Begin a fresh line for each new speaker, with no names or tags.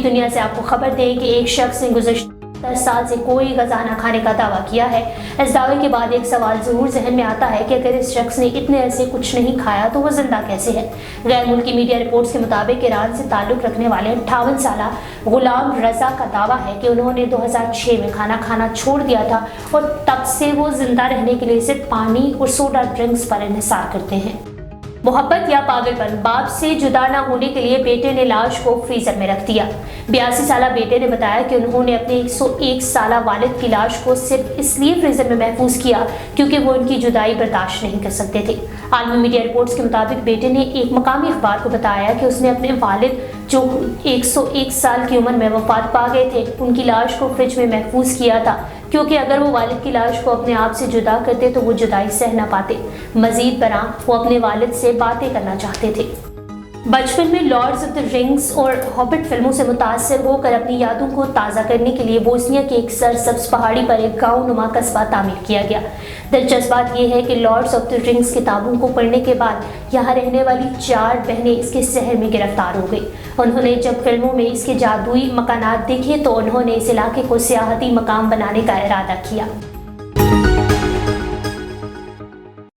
دنیا سے آپ کو خبر دیں کہ ایک شخص نے گزشتہ 10 سال سے کوئی غذا نہ کھانے کا دعویٰ کیا ہے۔ اس دعوے کے بعد ایک سوال ضرور ذہن میں آتا ہے کہ اگر اس شخص نے اتنے عرصے کچھ نہیں کھایا تو وہ زندہ کیسے ہے؟ غیر ملکی میڈیا رپورٹس کے مطابق ایران سے تعلق رکھنے والے 58 سالہ غلام رضا کا دعویٰ ہے کہ انہوں نے 2006 میں کھانا کھانا چھوڑ دیا تھا اور تب سے وہ زندہ رہنے کے لیے صرف پانی اور سوڈا ڈرنکس پر انحصار کرتے ہیں۔ محبت یا پاگل پن، باپ سے جدا نہ ہونے کے لیے بیٹے نے لاش کو فریزر میں رکھ دیا۔ 82 سالہ بیٹے نے بتایا کہ انہوں نے اپنے 101 سالہ والد کی لاش کو صرف اس لیے فریزر میں محفوظ کیا کیونکہ وہ ان کی جدائی برداشت نہیں کر سکتے تھے۔ عالمی میڈیا رپورٹس کے مطابق بیٹے نے ایک مقامی اخبار کو بتایا کہ اس نے اپنے والد جو 101 سال کی عمر میں وفات پا گئے تھے ان کی لاش کو فریج میں محفوظ کیا تھا کیونکہ اگر وہ والد کی لاش کو اپنے آپ سے جدا کرتے تو وہ جدائی سہ نہ پاتے۔ مزید برآں وہ اپنے والد سے باتیں کرنا چاہتے تھے۔ بچپن میں لارڈز آف دی رنگز اور ہابٹ فلموں سے متاثر ہو کر اپنی یادوں کو تازہ کرنے کے لیے بوسنیا کی ایک سرسبز پہاڑی پر ایک گاؤں نما قصبہ تعمیر کیا گیا۔ دلچسپ بات یہ ہے کہ لارڈز آف دی رنگز کتابوں کو پڑھنے کے بعد یہاں رہنے والی 4 بہنیں اس کے شہر میں گرفتار ہو گئی۔ انہوں نے جب فلموں میں اس کے جادوئی مکانات دیکھے تو انہوں نے اس علاقے کو سیاحتی مقام بنانے کا ارادہ کیا۔